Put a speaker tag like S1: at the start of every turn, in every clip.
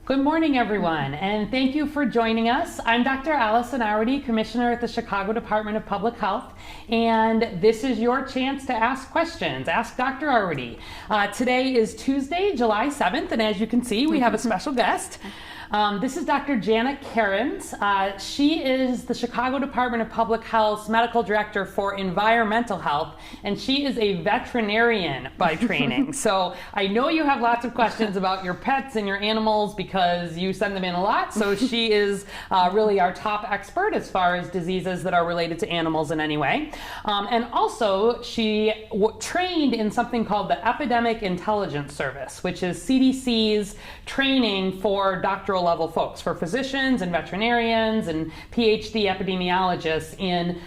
S1: Good morning, everyone, and thank you for joining us. I'm Dr. Allison Auerty, Commissioner at the Chicago Department of Public Health, and this is your chance to ask questions. Ask Dr. Auerty. Today is Tuesday, July 7th, and as you can see, we have a special guest. This is Dr. Janet Kerins. She is the Chicago Department of Public Health's Medical Director for Environmental Health, and she is a veterinarian by training. So I know you have lots of questions about your pets and your animals because you send them in a lot. So she is really our top expert as far as diseases that are related to animals in any way. And also she trained in something called the Epidemic Intelligence Service, which is CDC's training for doctoral level folks, for physicians and veterinarians and PhD epidemiologists in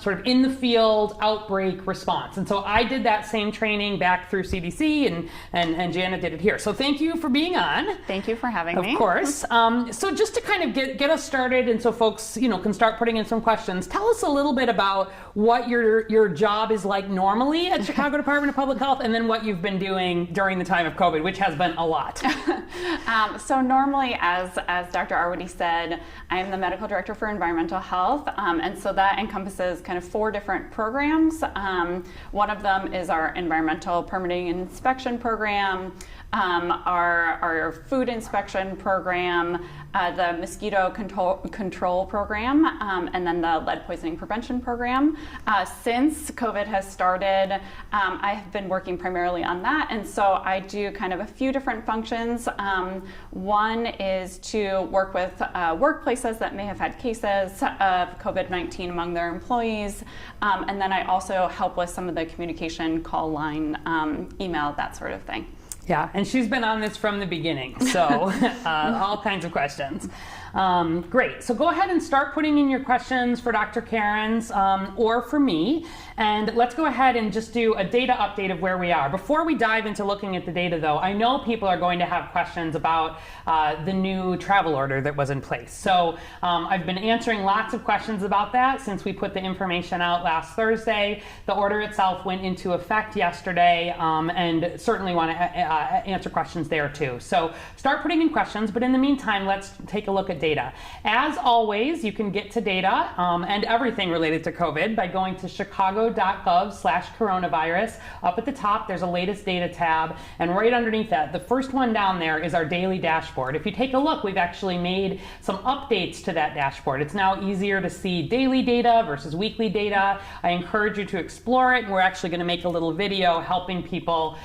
S1: sort of in the field outbreak response. And so I did that same training back through CDC and Janet did it here. So thank you for being on.
S2: Thank you for having me.
S1: Of course. So just to kind of get us started and so folks can start putting in some questions, tell us a little bit about what your job is like normally at Chicago Department of Public Health and then what you've been doing during the time of COVID, which has been a lot.
S2: So normally, as Dr. Auerty said, I am the Medical Director for Environmental Health, and so that encompasses kind of 4 different programs. One of them is our Environmental Permitting and Inspection Program, our Food Inspection Program, the Mosquito Control Program, and then the Lead Poisoning Prevention Program. Since COVID has started, I have been working primarily on that, and so I do kind of a few different functions. One is to work with workplaces that may have had cases of COVID-19 among their employees, and then I also help with some of the communication, call line, email, that sort of thing.
S1: Yeah, and she's been on this from the beginning, so all kinds of questions. Great, so go ahead and start putting in your questions for Dr. Kerins or for me, and let's go ahead and just do a data update of where we are. Before we dive into looking at the data though, I know people are going to have questions about the new travel order that was in place. So I've been answering lots of questions about that since we put the information out last Thursday. The order itself went into effect yesterday, and certainly want to answer questions there too. So start putting in questions, but in the meantime, let's take a look at data. As always, you can get to data and everything related to COVID by going to chicago.gov/coronavirus. Up at the top, there's a latest data tab, and right underneath that, the first one down there is our daily dashboard. If you take a look, we've actually made some updates to that dashboard. It's now easier to see daily data versus weekly data. I encourage you to explore it, and we're actually going to make a little video helping people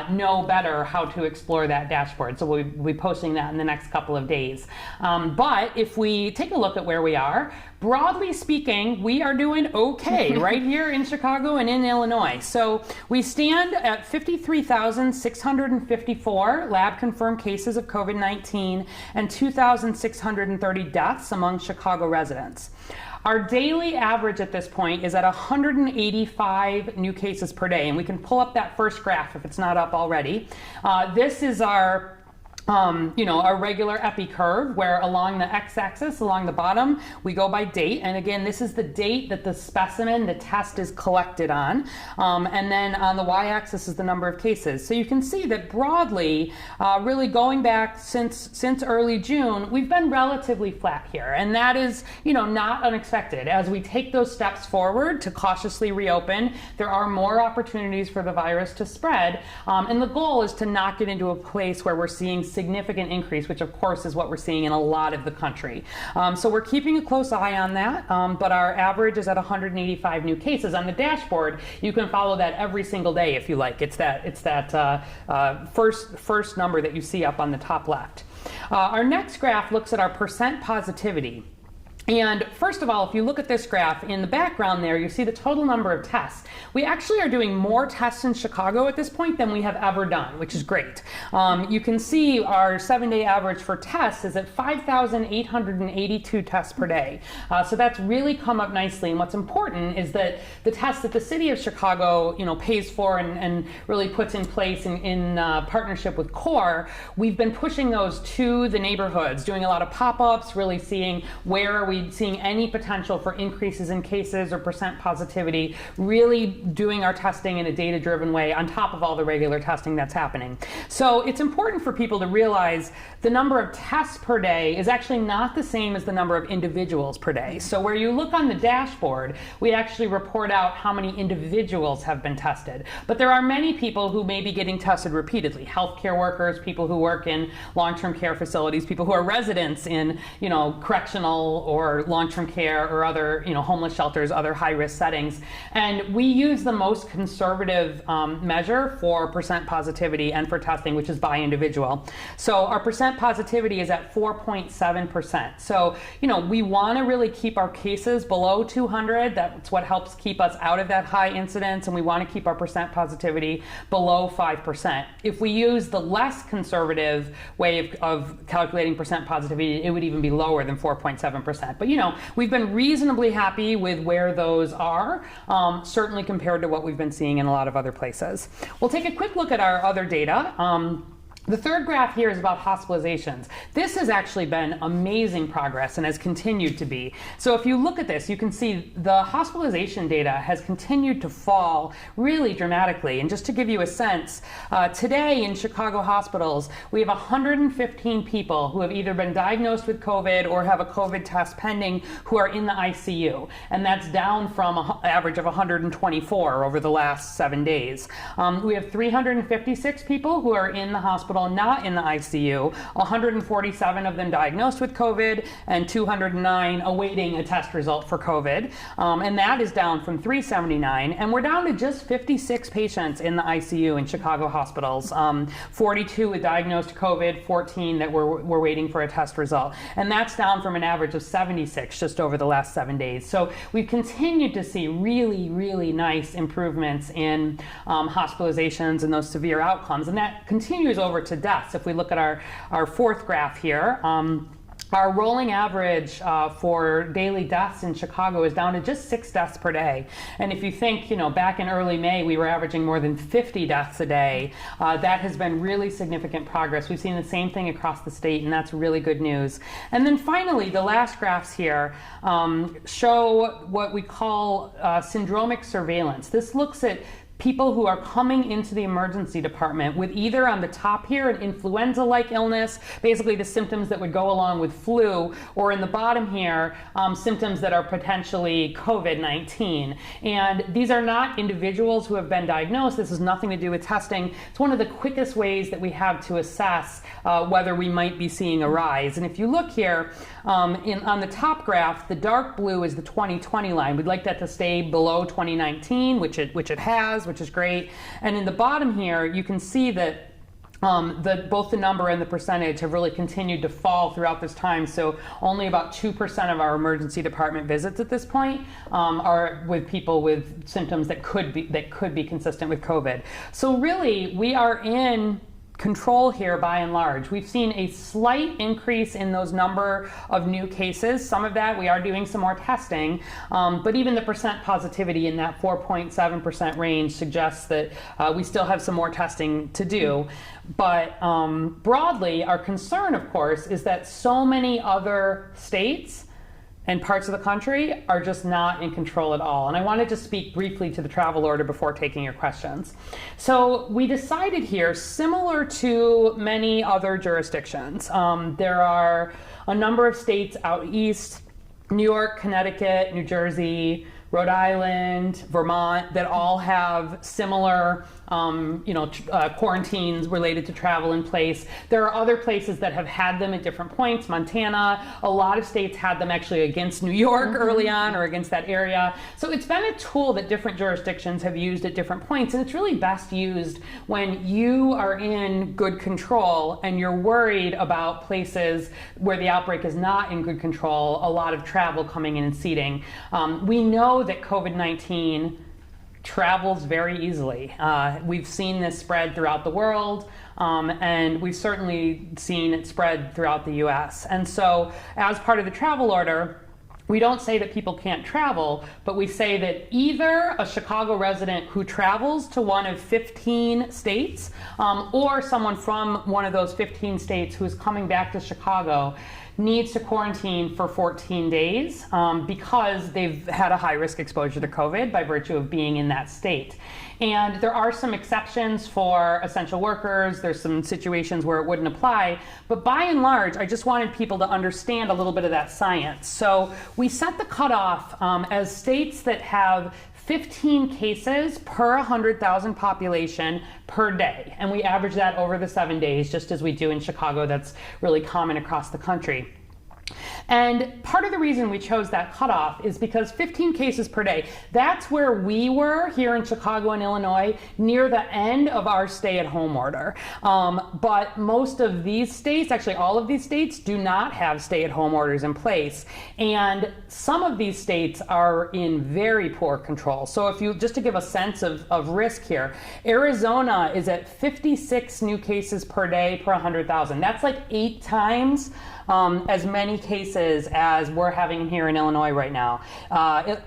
S1: know better how to explore that dashboard. So we'll be posting that in the next couple of days. But if we take a look at where we are, broadly speaking, we are doing okay right here in Chicago and in Illinois. So we stand at 53,654 lab-confirmed cases of COVID-19 and 2,630 deaths among Chicago residents. Our daily average at this point is at 185 new cases per day, and we can pull up that first graph if it's not up already. This is our our regular epi curve where along the x-axis, along the bottom, we go by date. And again, this is the date that the specimen, the test is collected on. And then on the y-axis is the number of cases. So you can see that broadly, really going back since early June, we've been relatively flat here. And that is, not unexpected. As we take those steps forward to cautiously reopen, there are more opportunities for the virus to spread. And the goal is to not get into a place where we're seeing significant increase, which of course is what we're seeing in a lot of the country. So we're keeping a close eye on that, but our average is at 185 new cases. On the dashboard, you can follow that every single day if you like. It's that first number that you see up on the top left. Our next graph looks at our percent positivity. And first of all, if you look at this graph, in the background there, you see the total number of tests. We actually are doing more tests in Chicago at this point than we have ever done, which is great. You can see our 7-day average for tests is at 5,882 tests per day. So that's really come up nicely. And what's important is that the tests that the city of Chicago, pays for and really puts in place in partnership with CORE, we've been pushing those to the neighborhoods, doing a lot of pop-ups, really seeing where are we we seeing any potential for increases in cases or percent positivity, really doing our testing in a data-driven way on top of all the regular testing that's happening. So it's important for people to realize the number of tests per day is actually not the same as the number of individuals per day. So where you look on the dashboard, we actually report out how many individuals have been tested. But there are many people who may be getting tested repeatedly. Healthcare workers, people who work in long-term care facilities, people who are residents in, correctional or long-term care or other, homeless shelters, other high-risk settings. And we use the most conservative measure for percent positivity and for testing, which is by individual. So our percent positivity is at 4.7%. So, we want to really keep our cases below 200. That's what helps keep us out of that high incidence, and we want to keep our percent positivity below 5%. If we use the less conservative way of calculating percent positivity, it would even be lower than 4.7%. But, we've been reasonably happy with where those are, certainly compared to what we've been seeing in a lot of other places. We'll take a quick look at our other data. The third graph here is about hospitalizations. This has actually been amazing progress and has continued to be. So if you look at this, you can see the hospitalization data has continued to fall really dramatically. And just to give you a sense, today in Chicago hospitals, we have 115 people who have either been diagnosed with COVID or have a COVID test pending who are in the ICU. And that's down from an average of 124 over the last 7 days. We have 356 people who are in the hospital not in the ICU, 147 of them diagnosed with COVID, and 209 awaiting a test result for COVID. And that is down from 379. And we're down to just 56 patients in the ICU in Chicago hospitals, 42 with diagnosed COVID, 14 that were waiting for a test result. And that's down from an average of 76 just over the last 7 days. So we've continued to see really, really nice improvements in hospitalizations and those severe outcomes. And that continues over to deaths. If we look at our fourth graph here, our rolling average for daily deaths in Chicago is down to just 6 deaths per day. And if you think, back in early May, we were averaging more than 50 deaths a day. That has been really significant progress. We've seen the same thing across the state, and that's really good news. And then finally, the last graphs here show what we call syndromic surveillance. This looks at people who are coming into the emergency department with either on the top here an influenza-like illness, basically the symptoms that would go along with flu, or in the bottom here, symptoms that are potentially COVID-19. And these are not individuals who have been diagnosed. This has nothing to do with testing. It's one of the quickest ways that we have to assess whether we might be seeing a rise. And if you look here, on the top graph, the dark blue is the 2020 line. We'd like that to stay below 2019, which it has, which is great. And in the bottom here, you can see that both the number and the percentage have really continued to fall throughout this time. So only about 2% of our emergency department visits at this point are with people with symptoms that could be consistent with COVID. So really, we are in control here by and large. We've seen a slight increase in those number of new cases. Some of that, we are doing some more testing, but even the percent positivity in that 4.7% range suggests that we still have some more testing to do. But broadly, our concern, of course, is that so many other states and parts of the country are just not in control at all. And I wanted to speak briefly to the travel order before taking your questions. So we decided here, similar to many other jurisdictions, there are a number of states out east, New York, Connecticut, New Jersey, Rhode Island, Vermont, that all have similar quarantines related to travel in place. There are other places that have had them at different points. Montana, a lot of states had them actually against New York early on, or against that area. So it's been a tool that different jurisdictions have used at different points, and it's really best used when you are in good control and you're worried about places where the outbreak is not in good control, a lot of travel coming in and seeding. We know that COVID-19 travels very easily. We've seen this spread throughout the world, and we've certainly seen it spread throughout the US. And so as part of the travel order, we don't say that people can't travel, but we say that either a Chicago resident who travels to one of 15 states or someone from one of those 15 states who's coming back to Chicago needs to quarantine for 14 days because they've had a high-risk exposure to COVID by virtue of being in that state. And there are some exceptions for essential workers. There's some situations where it wouldn't apply. But by and large, I just wanted people to understand a little bit of that science. So we set the cutoff as states that have 15 cases per 100,000 population per day. And we average that over the 7 days, just as we do in Chicago. That's really common across the country. And part of the reason we chose that cutoff is because 15 cases per day, that's where we were here in Chicago and Illinois near the end of our stay-at-home order. But most of these states, actually all of these states, do not have stay-at-home orders in place. And some of these states are in very poor control. So if you, just to give a sense of risk here, Arizona is at 56 new cases per day per 100,000. That's like 8 times as many cases as we're having here in Illinois right now.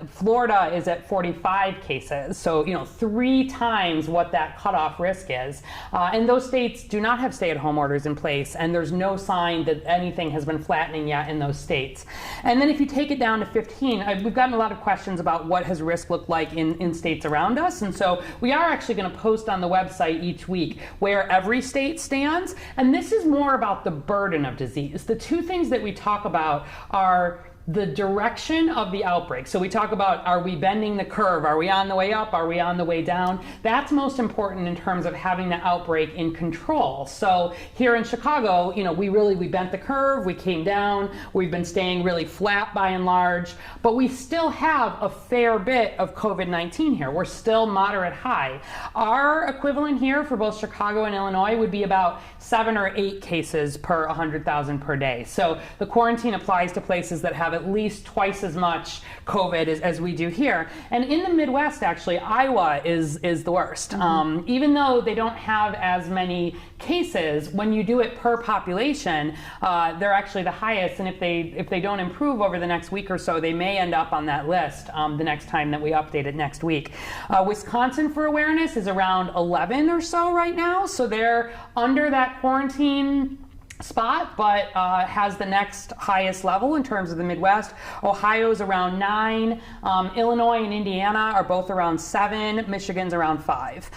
S1: Florida is at 45 cases, so 3 times what that cutoff risk is. And those states do not have stay-at-home orders in place, and there's no sign that anything has been flattening yet in those states. And then if you take it down to 15, we've gotten a lot of questions about what has risk looked like in states around us, and so we are actually going to post on the website each week where every state stands, and this is more about the burden of disease. The 2 things that we talk about are the direction of the outbreak. So we talk about, are we bending the curve? Are we on the way up? Are we on the way down? That's most important in terms of having the outbreak in control. So here in Chicago, we bent the curve, we came down, we've been staying really flat by and large, but we still have a fair bit of COVID-19 here. We're still moderate high. Our equivalent here for both Chicago and Illinois would be about 7 or 8 cases per 100,000 per day. So the quarantine applies to places that have at least twice as much COVID as we do here. And in the Midwest, actually, Iowa is the worst. Even though they don't have as many cases, when you do it per population, they're actually the highest. And if they don't improve over the next week or so, they may end up on that list the next time that we update it next week. Wisconsin, for awareness, is around 11 or so right now. So they're under that quarantine spot, but has the next highest level in terms of the Midwest. Ohio's around 9. Illinois and Indiana are both around 7. Michigan's around 5.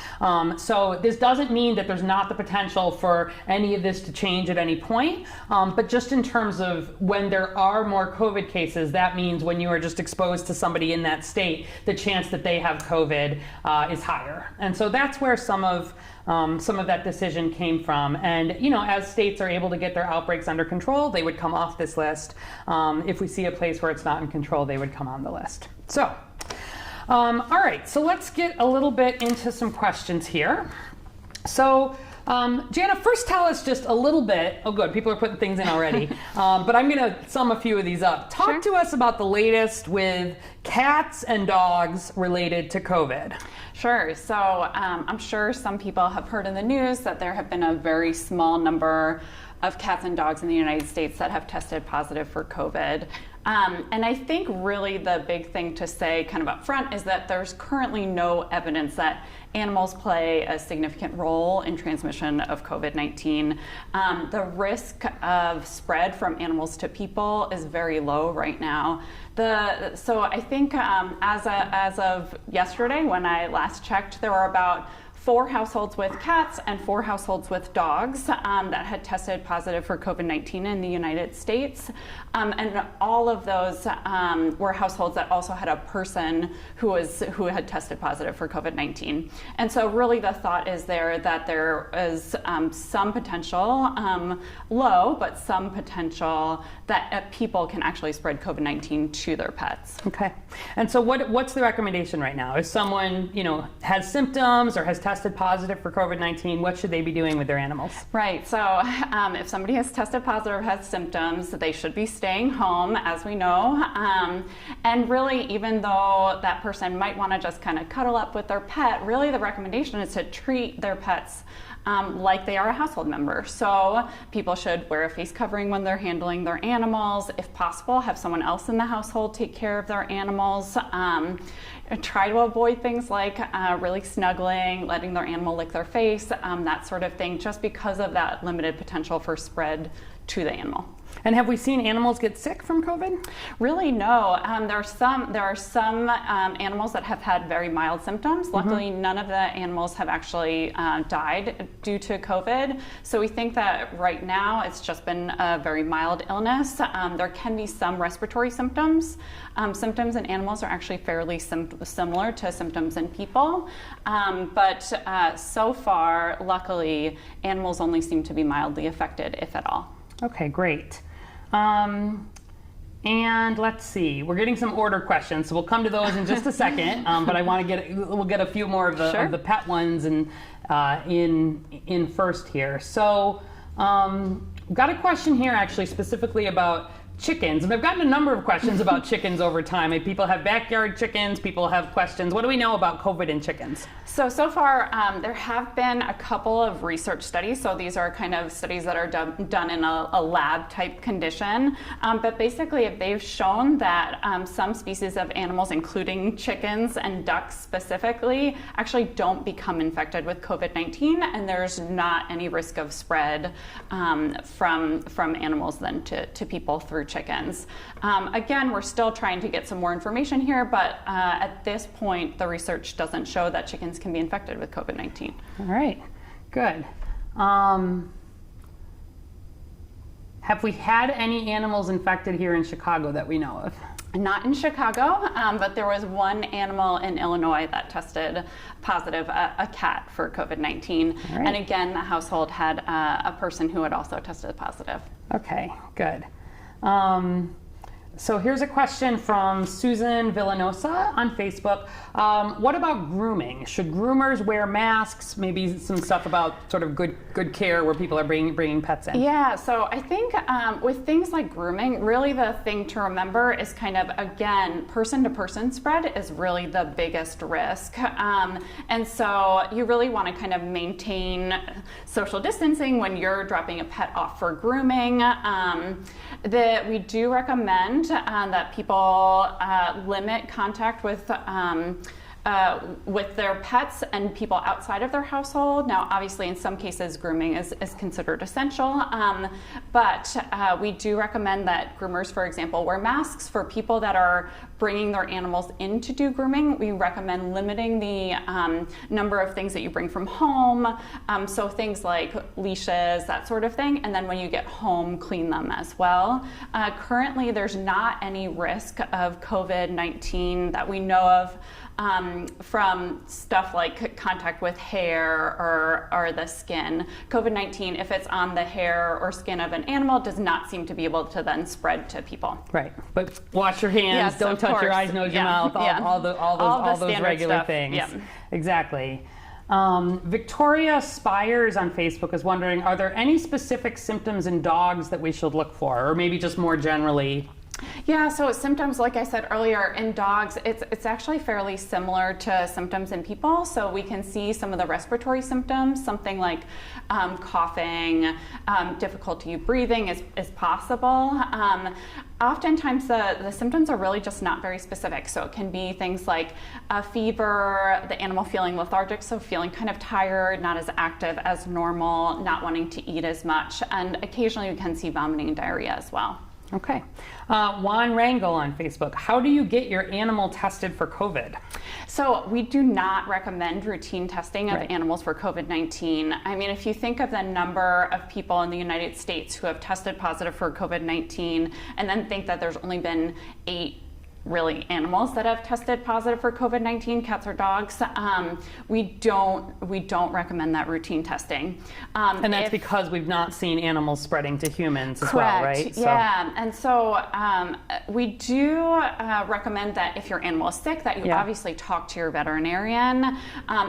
S1: So this doesn't mean that there's not the potential for any of this to change at any point, but just in terms of when there are more COVID cases, that means when you are just exposed to somebody in that state, the chance that they have COVID is higher. And so that's where some of that decision came from. And, as states are able to get their outbreaks under control, they would come off this list. If we see a place where it's not in control, they would come on the list. So, all right, so let's get a little bit into some questions here. So, Jana, first tell us just a little bit. Oh, good. People are putting things in already. But I'm going to sum a few of these up. Talk to us about the latest with cats and dogs related to COVID.
S2: Sure. So I'm sure some people have heard in the news that there have been a very small number of cats and dogs in the United States that have tested positive for COVID. And I think really the big thing to say kind of up front is that there's currently no evidence that animals play a significant role in transmission of COVID-19. The risk of spread from animals to people is very low right now. So I think as of yesterday, when I last checked, there were about 4 households with cats and 4 households with dogs that had tested positive for COVID-19 in the United States. And all of those were households that also had a person who had tested positive for COVID-19. And so really the thought is that there is some potential, low, but some potential that people can actually spread COVID-19 to their pets.
S1: Okay. And so what's the recommendation right now? If someone, has symptoms or has tested positive for COVID-19, what should they be doing with their animals?
S2: Right. So if somebody has tested positive or has symptoms, they should be staying home, as we know. And really, even though that person might want to just kind of cuddle up with their pet, really the recommendation is to treat their pets like they are a household member. So people should wear a face covering when they're handling their animals. If possible, have someone else in the household take care of their animals. Try to avoid things like really snuggling, letting their animal lick their face, that sort of thing, just because of that limited potential for spread to the animal.
S1: And have we seen animals get sick from COVID?
S2: Really, no. There are some animals that have had very mild symptoms. Luckily, none of the animals have actually died due to COVID. So we think that right now it's just been a very mild illness. There can be some respiratory symptoms. Symptoms in animals are actually fairly similar to symptoms in people. But so far, luckily, animals only seem to be mildly affected, if at all.
S1: Okay, great. And let's see, we're getting some order questions, so we'll come to those in just a second. But I want to we'll get a few more of the pet ones and in first here. So, got a question here actually specifically about chickens, and I've gotten a number of questions about chickens over time. People have backyard chickens, people have questions. What do we know about COVID in chickens?
S2: So far, there have been a couple of research studies. So these are kind of studies that are done in a lab type condition. But basically, they've shown that some species of animals, including chickens and ducks specifically, actually don't become infected with COVID-19, and there's not any risk of spread from animals then to people through chickens. Again, we're still trying to get some more information here, but at this point, the research doesn't show that chickens can be infected with COVID-19.
S1: All right, good. Have we had any animals infected here in Chicago that we know of?
S2: Not in Chicago, but there was one animal in Illinois that tested positive, a cat, for COVID-19.
S1: Right.
S2: And again, the household had a person who had also tested positive.
S1: Okay, good. So here's a question from Susan Villanosa on Facebook. What about grooming? Should groomers wear masks? Maybe some stuff about sort of good care where people are bringing pets in.
S2: Yeah, so I think with things like grooming, really the thing to remember is kind of, again, person-to-person spread is really the biggest risk. And so you really want to kind of maintain social distancing when you're dropping a pet off for grooming. We do recommend that people limit contact with their pets and people outside of their household. Now, obviously, in some cases, grooming is considered essential, but we do recommend that groomers, for example, wear masks. For people that are bringing their animals in to do grooming, we recommend limiting the number of things that you bring from home, so things like leashes, that sort of thing, and then when you get home, clean them as well. Currently, there's not any risk of COVID-19 that we know of from stuff like contact with hair or the skin. COVID-19, if it's on the hair or skin of an animal, does not seem to be able to then spread to people.
S1: Right, but wash your hands,
S2: yes,
S1: don't touch your eyes, nose, your mouth, all those regular
S2: stuff.
S1: things.
S2: Yeah.
S1: Exactly. Victoria Spires on Facebook is wondering, are there any specific symptoms in dogs that we should look for, or maybe just more generally?
S2: Yeah, so symptoms, like I said earlier, in dogs, it's actually fairly similar to symptoms in people. So we can see some of the respiratory symptoms, something like coughing, difficulty breathing is possible. Oftentimes the symptoms are really just not very specific. So it can be things like a fever, the animal feeling lethargic, so feeling kind of tired, not as active as normal, not wanting to eat as much, and occasionally we can see vomiting and diarrhea as well.
S1: Okay. Juan Rangel on Facebook. How do you get your animal tested for COVID?
S2: So we do not recommend routine testing of animals for COVID-19. I mean, if you think of the number of people in the United States who have tested positive for COVID-19 and then think that there's only been 8 really animals that have tested positive for COVID-19, cats or dogs, we don't recommend that routine testing.
S1: And that's because we've not seen animals spreading to humans as well, right?
S2: Yeah, and so we do recommend that if your animal is sick, that you obviously talk to your veterinarian.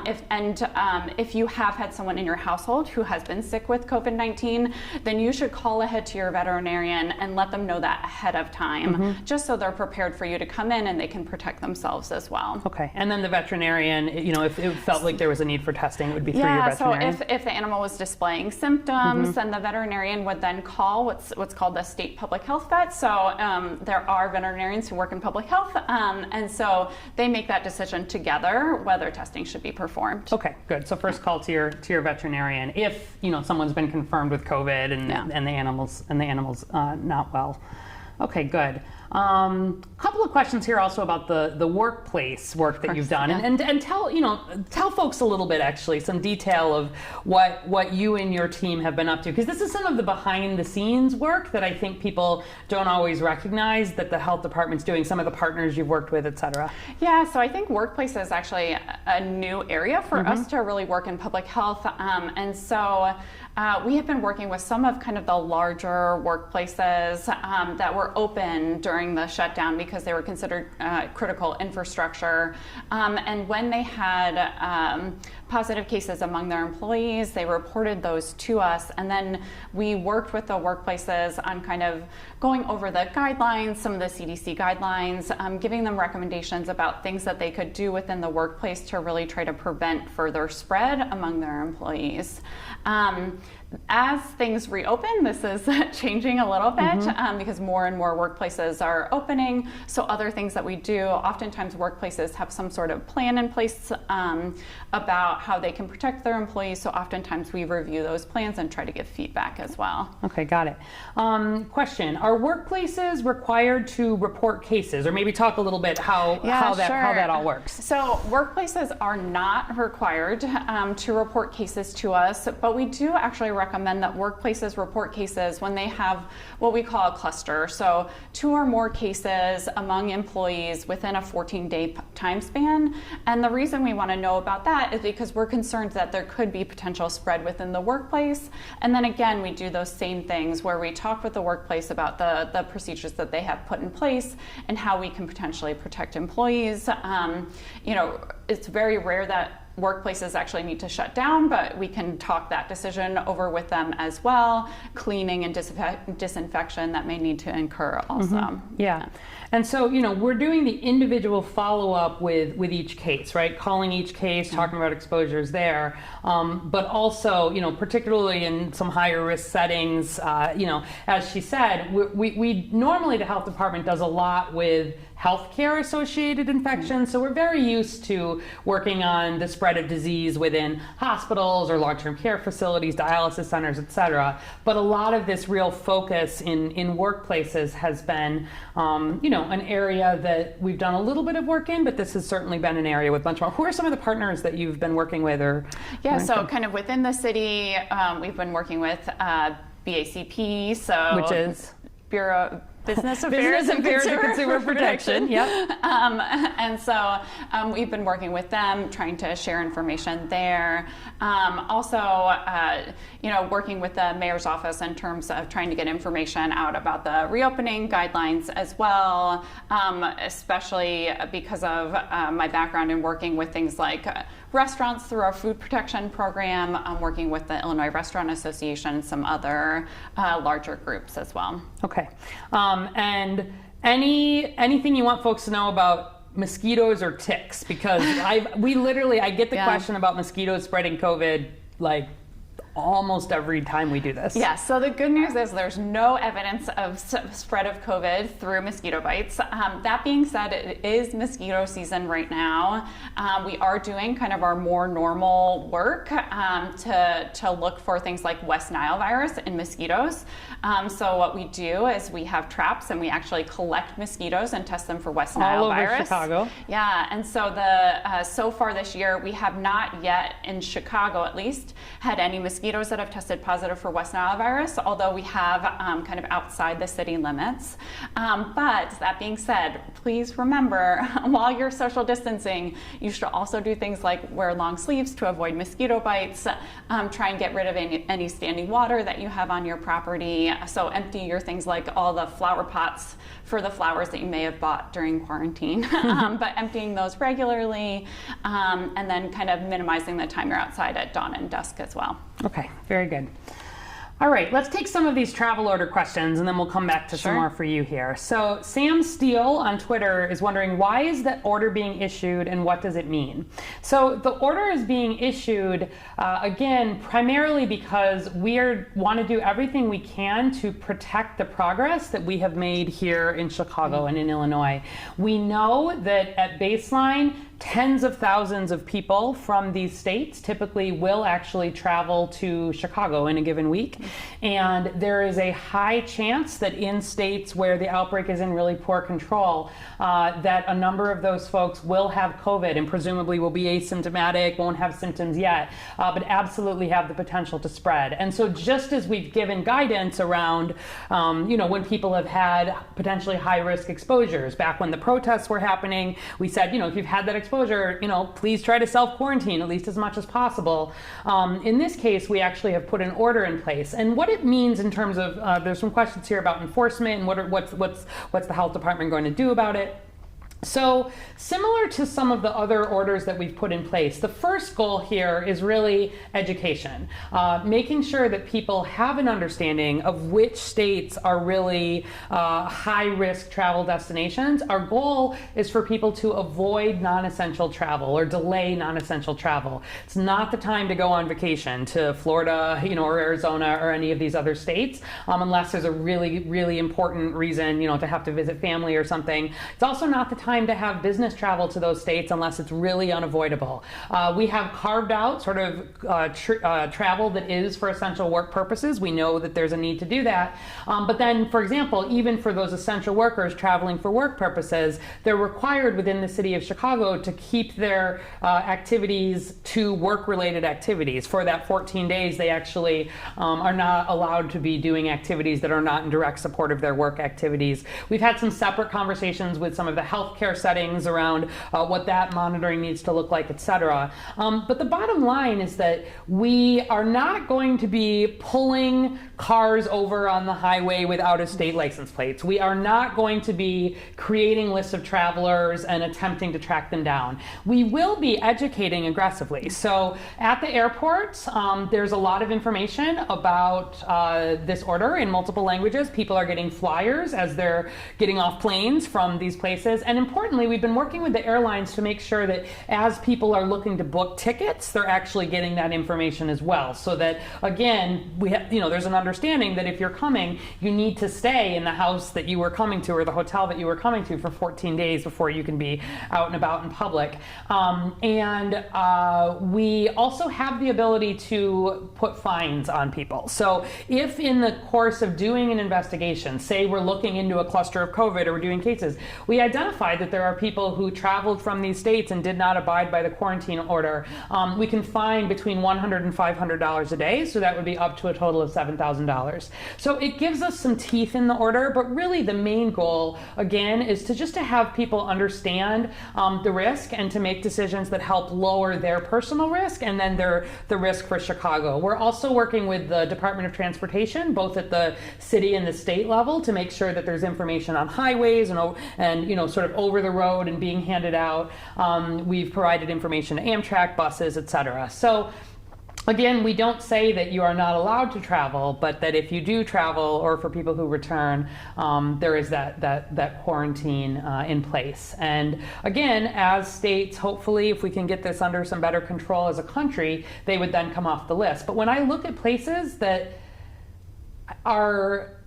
S2: If you have had someone in your household who has been sick with COVID-19, then you should call ahead to your veterinarian and let them know that ahead of time, just so they're prepared for you to to come in and they can protect themselves as well.
S1: Okay, and then the veterinarian, if it felt like there was a need for testing, it would be through your veterinarian?
S2: So if the animal was displaying symptoms, then the veterinarian would then call what's called the state public health vet. So there are veterinarians who work in public health, and so they make that decision together whether testing should be performed.
S1: Okay, good. So first call to your veterinarian if someone's been confirmed with COVID and the animal's not well. Okay, good. Couple of questions here also about the workplace work that you've done, and tell folks a little bit, actually, some detail of what you and your team have been up to, because this is some of the behind the scenes work that I think people don't always recognize that the health department's doing, some of the partners you've worked with, et cetera.
S2: Yeah, so I think workplace is actually a new area for us to really work in public health, and so we have been working with some of kind of the larger workplaces that were open during the shutdown because they were considered critical infrastructure. And when they had positive cases among their employees, they reported those to us. And then we worked with the workplaces on kind of going over the guidelines, some of the CDC guidelines, giving them recommendations about things that they could do within the workplace to really try to prevent further spread among their employees. As things reopen, this is changing a little bit because more and more workplaces are opening. So other things that we do, oftentimes workplaces have some sort of plan in place about how they can protect their employees. So oftentimes we review those plans and try to give feedback as well.
S1: Okay, got it. Question, are workplaces required to report cases, or maybe talk a little bit how that all works?
S2: So workplaces are not required to report cases to us, but we do actually recommend that workplaces report cases when they have what we call a cluster. So 2 or more cases among employees within a 14-day time span. And the reason we want to know about that is because we're concerned that there could be potential spread within the workplace. And then again, we do those same things where we talk with the workplace about the procedures that they have put in place and how we can potentially protect employees. It's very rare that workplaces actually need to shut down, but we can talk that decision over with them as well. Cleaning and disinfection that may need to incur also.
S1: Yeah. And so, we're doing the individual follow-up with each case, right? Calling each case, talking about exposures there. But also, particularly in some higher risk settings, as she said, we normally, the health department does a lot with healthcare associated infections. So we're very used to working on the spread of disease within hospitals or long-term care facilities, dialysis centers, et cetera. But a lot of this real focus in workplaces has been, an area that we've done a little bit of work in, but this has certainly been an area with a bunch more. Who are some of the partners that you've been working with?
S2: So kind of within the city, we've been working with BACP,
S1: which is
S2: Bureau Business Affairs and Consumer Protection.
S1: Yep.
S2: And so we've been working with them, trying to share information there. Also, working with the mayor's office in terms of trying to get information out about the reopening guidelines as well, especially because of my background in working with things like restaurants through our food protection program. I'm working with the Illinois Restaurant Association and some other larger groups as well.
S1: Okay. And anything you want folks to know about mosquitoes or ticks? Because I get the question about mosquitoes spreading COVID like almost every time we do this.
S2: Yeah, so the good news is there's no evidence of spread of COVID through mosquito bites. That being said, it is mosquito season right now. We are doing kind of our more normal work to look for things like West Nile virus in mosquitoes. So what we do is we have traps and we actually collect mosquitoes and test them for West Nile virus.
S1: All over Chicago.
S2: Yeah, and so so far this year, we have not yet, in Chicago at least, had any mosquitoes that have tested positive for West Nile virus, although we have kind of outside the city limits. But that being said, please remember, while you're social distancing, you should also do things like wear long sleeves to avoid mosquito bites, try and get rid of any standing water that you have on your property. So empty your things like all the flower pots for the flowers that you may have bought during quarantine, but emptying those regularly, and then kind of minimizing the time you're outside at dawn and dusk as well.
S1: Okay, very good. All right, let's take some of these travel order questions and then we'll come back to some
S2: Sure.
S1: more for you here. So Sam Steele on Twitter is wondering, why is the order being issued and what does it mean? So the order is being issued, again, primarily because we want to do everything we can to protect the progress that we have made here in Chicago and in Illinois. We know that at baseline, tens of thousands of people from these states typically will actually travel to Chicago in a given week. And there is a high chance that in states where the outbreak is in really poor control, that a number of those folks will have COVID and presumably will be asymptomatic, won't have symptoms yet, but absolutely have the potential to spread. And so just as we've given guidance around, when people have had potentially high-risk exposures, back when the protests were happening, we said, if you've had that exposure, please try to self-quarantine at least as much as possible. In this case, we actually have put an order in place. And what it means in terms of, there's some questions here about enforcement and what's the health department going to do about it. So similar to some of the other orders that we've put in place, the first goal here is really education, making sure that people have an understanding of which states are really high-risk travel destinations. Our goal is for people to avoid non-essential travel or delay non-essential travel. It's not the time to go on vacation to Florida, or Arizona or any of these other states, unless there's a really, really important reason, to have to visit family or something. It's also not the time to have business travel to those states unless it's really unavoidable. We have carved out sort of travel that is for essential work purposes. We know that there's a need to do that. But then, for example, even for those essential workers traveling for work purposes, they're required within the city of Chicago to keep their activities to work-related activities. For that 14 days, they actually are not allowed to be doing activities that are not in direct support of their work activities. We've had some separate conversations with some of the healthcare settings around what that monitoring needs to look like, et cetera. But the bottom line is that we are not going to be pulling cars over on the highway with out-of-state license plates. We are not going to be creating lists of travelers and attempting to track them down. We will be educating aggressively. So at the airports, there's a lot of information about this order in multiple languages. People are getting flyers as they're getting off planes from these places. And importantly, we've been working with the airlines to make sure that as people are looking to book tickets, they're actually getting that information as well. So that, again, there's an understanding that if you're coming, you need to stay in the house that you were coming to or the hotel that you were coming to for 14 days before you can be out and about in public. We also have the ability to put fines on people. So if in the course of doing an investigation, say we're looking into a cluster of COVID or we're doing cases, we identify that there are people who traveled from these states and did not abide by the quarantine order, we can fine between $100 and $500 a day, so that would be up to a total of $7,000. So it gives us some teeth in the order, but really the main goal, again, is to have people understand the risk and to make decisions that help lower their personal risk and then the risk for Chicago. We're also working with the Department of Transportation, both at the city and the state level, to make sure that there's information on highways and sort of over the road and being handed out. We've provided information to Amtrak, buses, et cetera. So again, we don't say that you are not allowed to travel, but that if you do travel or for people who return, there is that quarantine in place. And again, as states, hopefully, if we can get this under some better control as a country, they would then come off the list. But when I look at places that are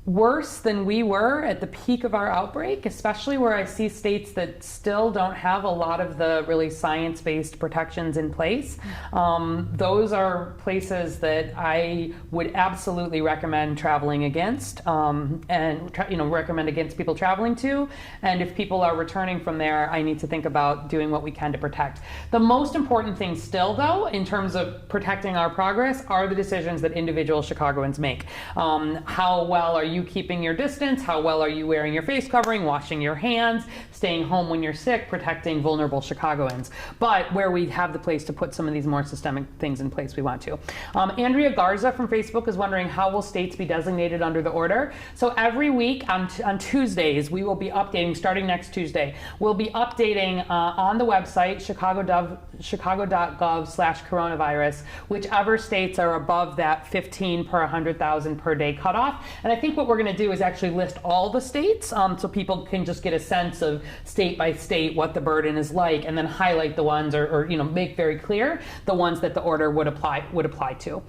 S1: worse than we were at the peak of our outbreak, especially where I see states that still don't have a lot of the really science-based protections in place. Those are places that I would absolutely recommend traveling against recommend against people traveling to. And if people are returning from there, I need to think about doing what we can to protect. The most important thing still, though, in terms of protecting our progress, are the decisions that individual Chicagoans make. How well are you keeping your distance? How well are you wearing your face covering, washing your hands, staying home when you're sick, protecting vulnerable Chicagoans? But where we have the place to put some of these more systemic things in place, we want to. Andrea Garza from Facebook is wondering, how will states be designated under the order? So every week on Tuesdays, we will be updating, starting next Tuesday, we'll be updating on the website, chicago.gov/coronavirus, whichever states are above that 15 per 100,000 per day cutoff. And I think what we're going to do is actually list all the states, so people can just get a sense of state by state what the burden is like, and then highlight the ones, or make very clear the ones that the order would apply to.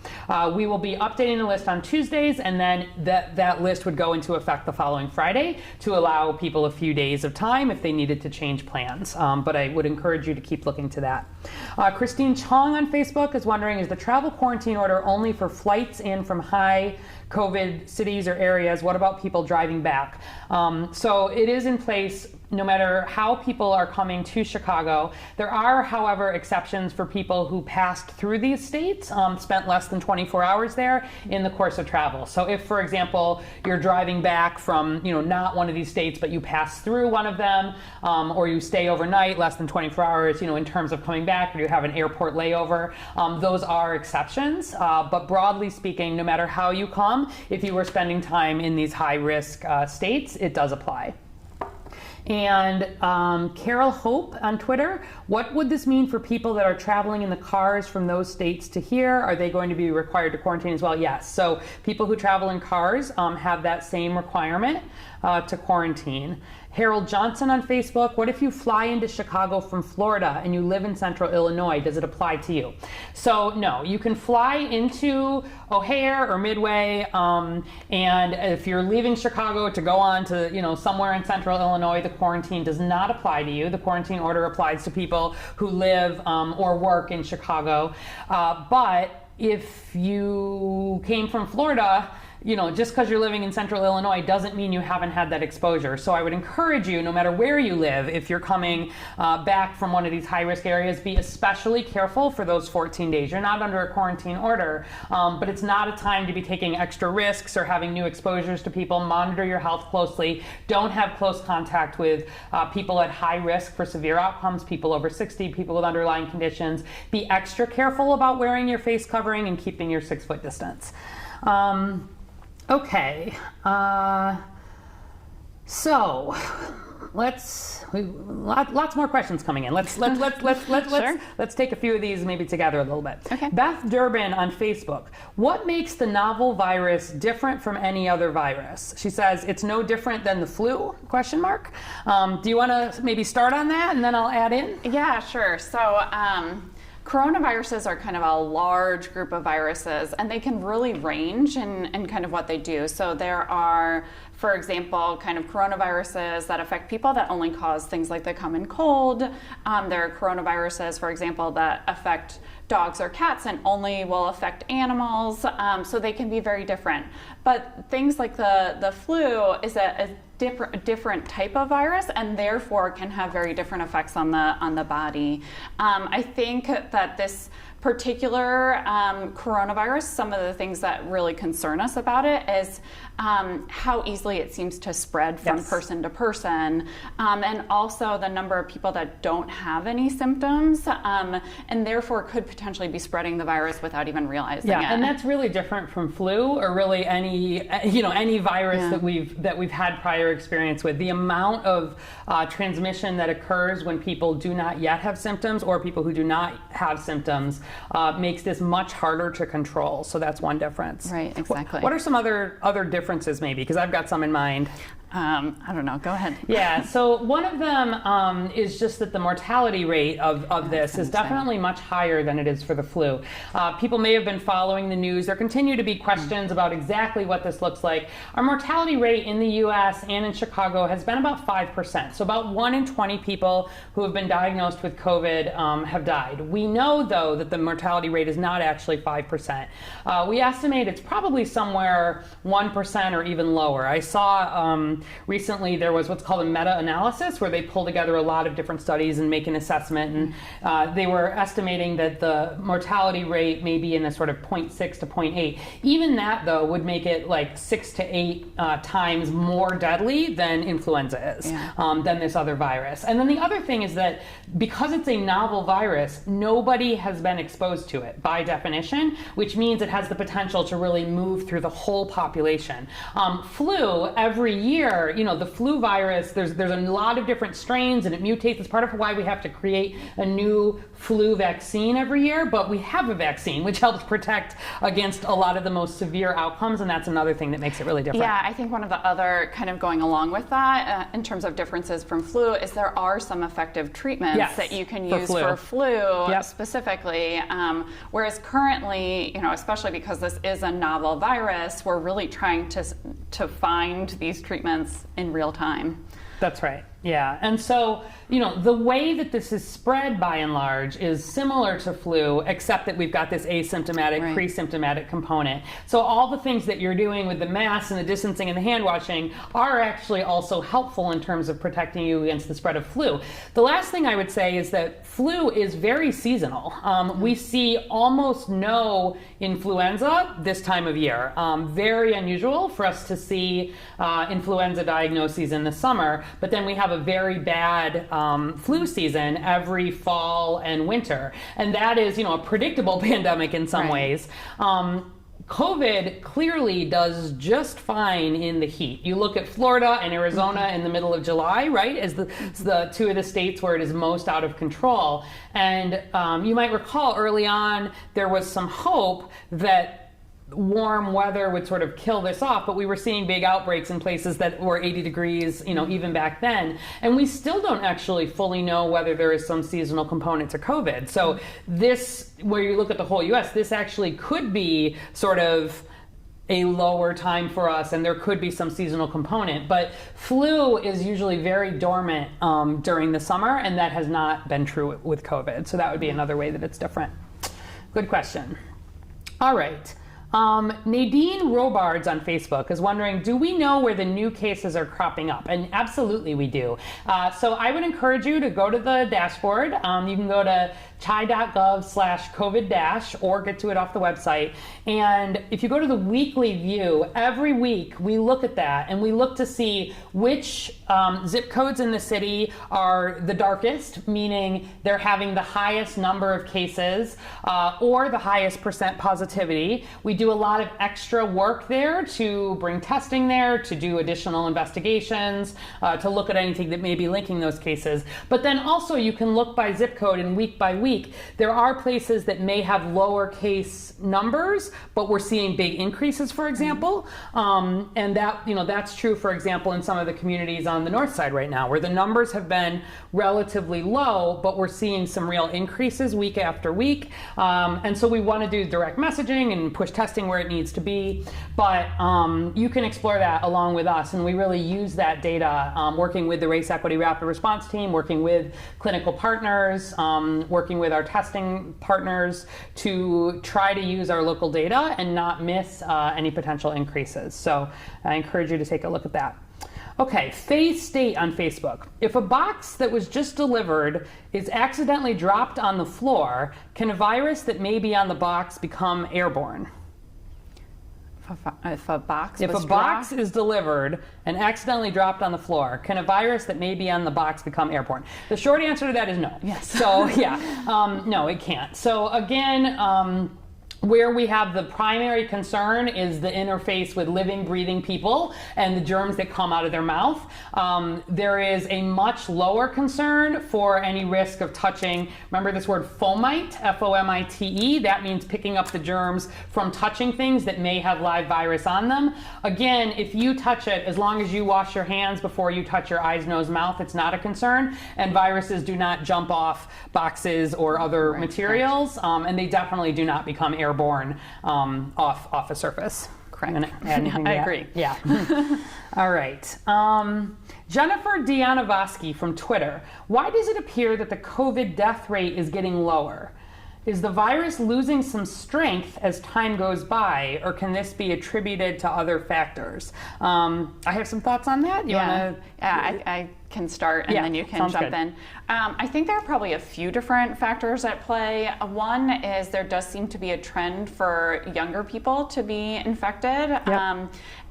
S1: We will be updating the list on Tuesdays, and then that list would go into effect the following Friday to allow people a few days of time if they needed to change plans. But I would encourage you to keep looking to that. Christine Chong on Facebook is wondering, is the travel quarantine order only for flights in from high COVID cities or areas? What about people driving back? So it is in place no matter how people are coming to Chicago. There are, however, exceptions for people who passed through these states, spent less than 24 hours there in the course of travel. So if, for example, you're driving back from, not one of these states, but you pass through one of them, or you stay overnight, less than 24 hours, in terms of coming back, or you have an airport layover, those are exceptions. But broadly speaking, no matter how you come, if you were spending time in these high-risk states, it does apply. And Carol Hope on Twitter, what would this mean for people that are traveling in the cars from those states to here? Are they going to be required to quarantine as well? Yes. So people who travel in cars have that same requirement to quarantine. Harold Johnson on Facebook, what if you fly into Chicago from Florida and you live in central Illinois? Does it apply to you? So no, you can fly into O'Hare or Midway, and if you're leaving Chicago to go on to somewhere in central Illinois, the quarantine does not apply to you. The quarantine order applies to people who live or work in Chicago. But if you came from Florida, just because you're living in central Illinois doesn't mean you haven't had that exposure. So I would encourage you, no matter where you live, if you're coming back from one of these high-risk areas, be especially careful for those 14 days. You're not under a quarantine order, but it's not a time to be taking extra risks or having new exposures to people. Monitor your health closely. Don't have close contact with people at high risk for severe outcomes, people over 60, people with underlying conditions. Be extra careful about wearing your face covering and keeping your 6-foot distance. Okay, so lots more questions coming in. Let's take a few of these maybe together a little bit.
S2: Okay.
S1: Beth Durbin on Facebook, what makes the novel virus different from any other virus? She says it's no different than the flu, ? Do you want to maybe start on that and then I'll add in?
S2: Yeah, sure. So coronaviruses are kind of a large group of viruses, and they can really range in kind of what they do. So there are, for example, kind of coronaviruses that affect people that only cause things like the common cold. There are coronaviruses, for example, that affect dogs or cats and only will affect animals. So they can be very different. But things like the flu is a different type of virus, and therefore can have very different effects on the body. I think that this particular coronavirus, some of the things that really concern us about it is how easily it seems to spread from person to person, and also the number of people that don't have any symptoms, and therefore could potentially be spreading the virus without even realizing it.
S1: Yeah, and that's really different from flu or really any virus that we've had prior experience with. The amount of transmission that occurs when people do not yet have symptoms or people who do not have symptoms makes this much harder to control. So that's one difference.
S2: Right, exactly.
S1: What are some other differences maybe? Because I've got some in mind.
S2: I don't know. Go ahead.
S1: Yeah. So one of them is just that the mortality rate of this is definitely much higher than it is for the flu. People may have been following the news. There continue to be questions about exactly what this looks like. Our mortality rate in the U.S. and in Chicago has been about 5%. So about 1 in 20 people who have been diagnosed with COVID have died. We know, though, that the mortality rate is not actually 5%. We estimate it's probably somewhere 1% or even lower. I saw Recently, there was what's called a meta-analysis where they pull together a lot of different studies and make an assessment. And they were estimating that the mortality rate may be in a sort of 0.6 to 0.8. Even that, though, would make it like 6 to 8 times more deadly than influenza is, than this other virus. And then the other thing is that because it's a novel virus, nobody has been exposed to it by definition, which means it has the potential to really move through the whole population. Flu, every year, the flu virus, there's a lot of different strains and it mutates. It's part of why we have to create a new flu vaccine every year, but we have a vaccine which helps protect against a lot of the most severe outcomes, and that's another thing that makes it really different.
S2: Yeah, I think one of the other kind of going along with that in terms of differences from flu is there are some effective treatments that you can use for flu specifically, whereas currently, especially because this is a novel virus, we're really trying to find these treatments in real time.
S1: That's right. Yeah. And so, the way that this is spread by and large is similar to flu, except that we've got this asymptomatic, pre-symptomatic component. So all the things that you're doing with the masks and the distancing and the hand washing are actually also helpful in terms of protecting you against the spread of flu. The last thing I would say is that flu is very seasonal. We see almost no influenza this time of year. Very unusual for us to see influenza diagnoses in the summer, but then we have a very bad flu season every fall and winter. And that is, a predictable pandemic in some ways. COVID clearly does just fine in the heat. You look at Florida and Arizona in the middle of July, right, as the two of the states where it is most out of control. And you might recall early on there was some hope that warm weather would sort of kill this off, but we were seeing big outbreaks in places that were 80 degrees, even back then. And we still don't actually fully know whether there is some seasonal component to COVID. So this, where you look at the whole US, this actually could be sort of a lower time for us, and there could be some seasonal component. But flu is usually very dormant during the summer, and that has not been true with COVID. So that would be another way that it's different. Good question. All right. Nadine Robards on Facebook is wondering, do we know where the new cases are cropping up? And absolutely we do. So I would encourage you to go to the dashboard. You can go to chai.gov/COVID- or get to it off the website. And if you go to the weekly view, every week we look at that and we look to see which zip codes in the city are the darkest, meaning they're having the highest number of cases or the highest percent positivity. We do a lot of extra work there to bring testing there, to do additional investigations, to look at anything that may be linking those cases. But then also you can look by zip code and week by week. There are places that may have lower case numbers, but we're seeing big increases, for example. And that's true, for example, in some of the communities on the north side right now, where the numbers have been relatively low, but we're seeing some real increases week after week. And so we want to do direct messaging and push testing where it needs to be. But you can explore that along with us, and we really use that data, working with the Race Equity Rapid Response Team, working with clinical partners, working with our testing partners to try to use our local data and not miss any potential increases. So I encourage you to take a look at that. Okay, Faye State on Facebook. If a box that was just delivered is accidentally dropped on the floor, can a virus that may be on the box become airborne?
S2: If a box
S1: is delivered and accidentally dropped on the floor, can a virus that may be on the box become airborne? The short answer to that is no.
S2: Yes.
S1: So no, it can't. So again, where we have the primary concern is the interface with living, breathing people and the germs that come out of their mouth. There is a much lower concern for any risk of touching, remember this word fomite, F-O-M-I-T-E, that means picking up the germs from touching things that may have live virus on them. Again, if you touch it, as long as you wash your hands before you touch your eyes, nose, mouth, it's not a concern. And viruses do not jump off boxes or other materials, and they definitely do not become airborne off a surface.
S2: Correct.
S1: I agree. Yeah. All right. Jennifer Dianavoski from Twitter. Why does it appear that the COVID death rate is getting lower? is the virus losing some strength as time goes by, or can this be attributed to other factors? I have some thoughts on that.
S2: I can start and then you can jump in. I think there are probably a few different factors at play. One is there does seem to be a trend for younger people to be infected,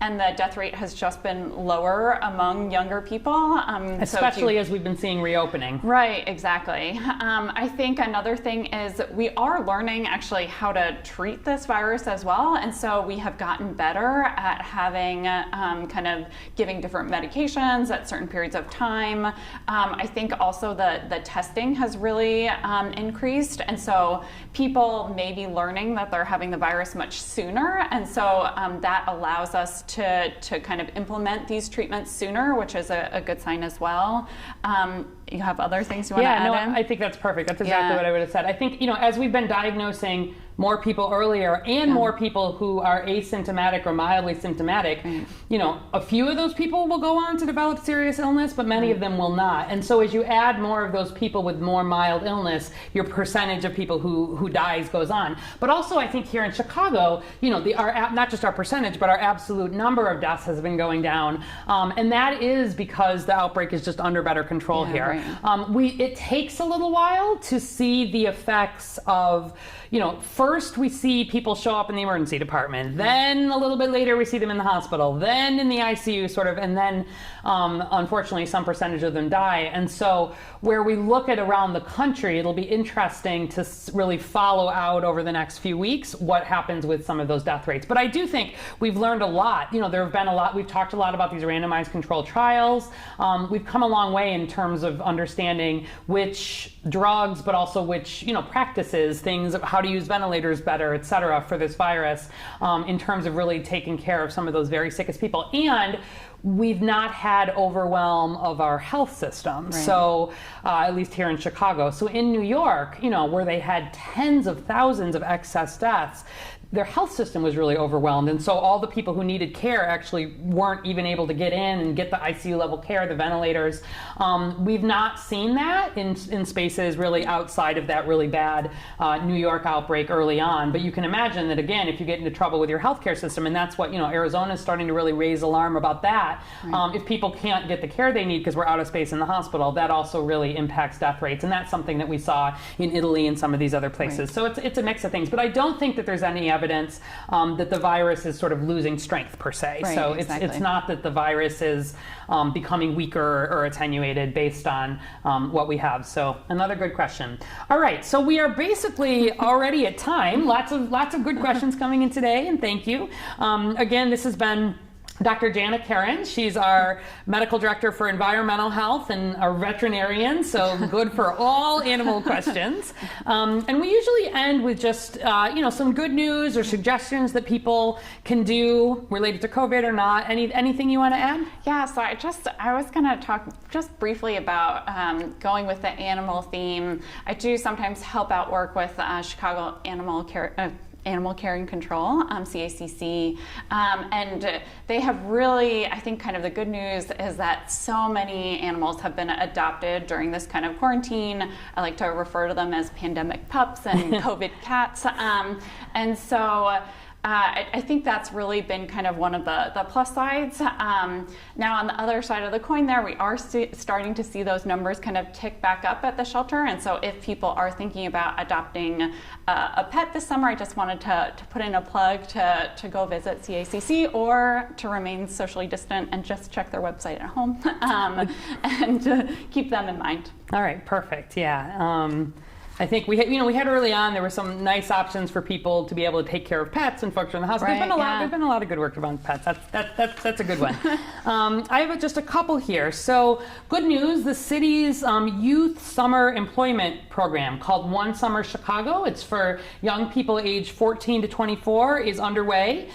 S2: and the death rate has just been lower among younger people.
S1: Especially as we've been seeing reopening.
S2: Right, exactly. I think another thing is we are learning actually how to treat this virus as well, and so we have gotten better at having kind of giving different medications at certain periods of time. I think also the testing has really increased, and so people may be learning that they're having the virus much sooner, and so that allows us to kind of implement these treatments sooner, which is a good sign as well. You have other things you want to add in?
S1: I think that's perfect. That's exactly what I would have said. I think, as we've been diagnosing more people earlier and more people who are asymptomatic or mildly symptomatic, a few of those people will go on to develop serious illness, but many of them will not. And so as you add more of those people with more mild illness, your percentage of people who dies goes on. But also I think here in Chicago, not just our percentage, but our absolute number of deaths has been going down. And that is because the outbreak is just under better control here. Right. It takes a little while to see the effects of, first we see people show up in the emergency department, then a little bit later we see them in the hospital, then in the ICU sort of, and then unfortunately some percentage of them die. And so where we look at around the country, it'll be interesting to really follow out over the next few weeks what happens with some of those death rates. But I do think we've learned a lot. There have been a lot, we've talked a lot about these randomized controlled trials. We've come a long way in terms of understanding which drugs, but also which, practices, things, how to use ventilators better, et cetera, for this virus, in terms of really taking care of some of those very sickest people. And we've not had overwhelm of our health system. Right. So at least here in Chicago. So in New York, where they had tens of thousands of excess deaths, their health system was really overwhelmed. And so all the people who needed care actually weren't even able to get in and get the ICU level care, the ventilators. We've not seen that in spaces really outside of that really bad New York outbreak early on. But you can imagine that, again, if you get into trouble with your healthcare system, and that's what, Arizona is starting to really raise alarm about that. Right. If people can't get the care they need because we're out of space in the hospital, that also really impacts death rates. And that's something that we saw in Italy and some of these other places. Right. So it's a mix of things. But I don't think that there's any evidence that the virus is sort of losing strength per se. Right, so it's not that the virus is becoming weaker or attenuated based on what we have. So another good question. All right, so we are basically already at time. Lots of good questions coming in today, and thank you. Again, this has been Dr. Jana Karen. She's our medical director for environmental health and a veterinarian, so good for all animal questions. And we usually end with just some good news or suggestions that people can do related to COVID or not. Anything you want to add?
S2: Yeah, so I was going to talk just briefly about going with the animal theme. I do sometimes help out work with Chicago Animal Care and Control, CACC, and they have really, I think kind of the good news is that so many animals have been adopted during this kind of quarantine. I like to refer to them as pandemic pups and COVID cats. And so I think that's really been kind of one of the plus sides. Now on the other side of the coin there, we are starting to see those numbers kind of tick back up at the shelter. And so if people are thinking about adopting a pet this summer, I just wanted to put in a plug to go visit CACC or to remain socially distant and just check their website at home and keep them in mind.
S1: All right, perfect, yeah. I think we had early on, there were some nice options for people to be able to take care of pets and folks in the house. Right, there's been a lot of good work around pets. That's a good one. I have just a couple here. So good news, the city's youth summer employment program called One Summer Chicago. It's for young people aged 14 to 24 is underway.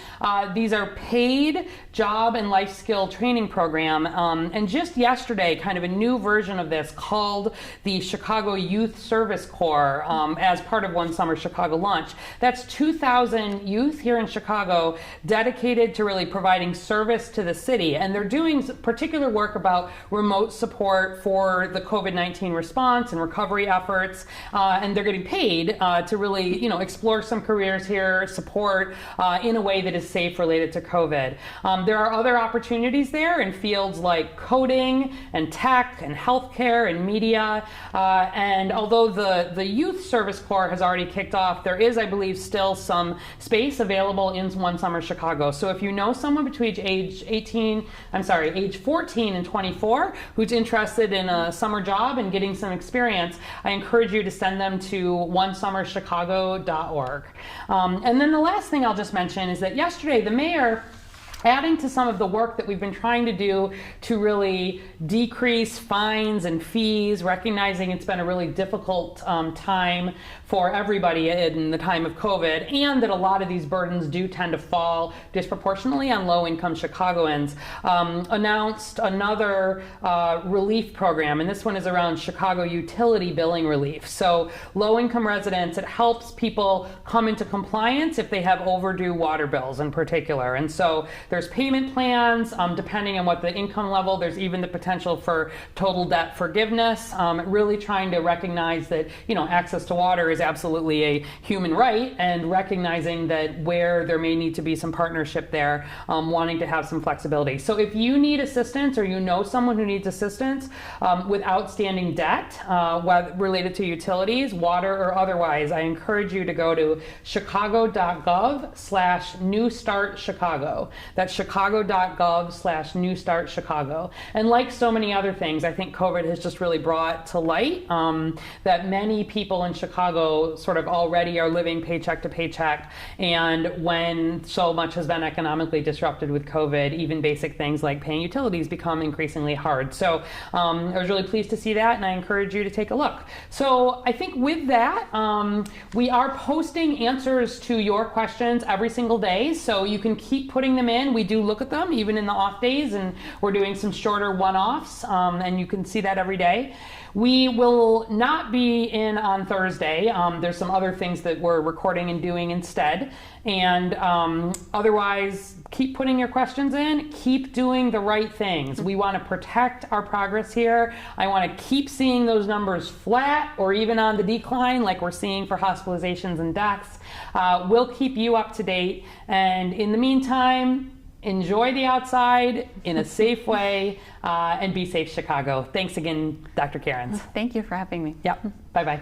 S1: These are paid job and life skill training program. And just yesterday, kind of a new version of this called the Chicago Youth Service Corps for as part of One Summer Chicago Lunch. That's 2,000 youth here in Chicago dedicated to really providing service to the city. And they're doing particular work about remote support for the COVID-19 response and recovery efforts. And they're getting paid to really, explore some careers here, support in a way that is safe related to COVID. There are other opportunities there in fields like coding and tech and healthcare and media. And although the Youth Service Corps has already kicked off, there is, I believe, still some space available in One Summer Chicago. So if you know someone between age 14 and 24 who's interested in a summer job and getting some experience, I encourage you to send them to onesummerchicago.org. And then the last thing I'll just mention is that yesterday the mayor, adding to some of the work that we've been trying to do to really decrease fines and fees, recognizing it's been a really difficult time for everybody in the time of COVID, and that a lot of these burdens do tend to fall disproportionately on low-income Chicagoans, announced another relief program, and this one is around Chicago utility billing relief. So low-income residents, it helps people come into compliance if they have overdue water bills in particular. And so there's payment plans, depending on what the income level. There's even the potential for total debt forgiveness, really trying to recognize that, access to water is absolutely a human right, and recognizing that where there may need to be some partnership there, wanting to have some flexibility. So if you need assistance or you know someone who needs assistance with outstanding debt related to utilities, water or otherwise, I encourage you to go to chicago.gov/New Start Chicago. That's chicago.gov/New Start Chicago. And like so many other things, I think COVID has just really brought to light that many people in Chicago sort of already are living paycheck to paycheck. And when so much has been economically disrupted with COVID, even basic things like paying utilities become increasingly hard. So I was really pleased to see that, and I encourage you to take a look. So I think with that, we are posting answers to your questions every single day, so you can keep putting them in. We do look at them even in the off days, and we're doing some shorter one-offs, and you can see that every day. We will not be in on Thursday. There's some other things that we're recording and doing instead. And otherwise, keep putting your questions in. Keep doing the right things. We want to protect our progress here. I want to keep seeing those numbers flat or even on the decline like we're seeing for hospitalizations and deaths. We'll keep you up to date. And in the meantime, enjoy the outside in a safe way, and be safe, Chicago. Thanks again, Dr. Cairns.
S2: Thank you for having me.
S1: Yep. Bye-bye.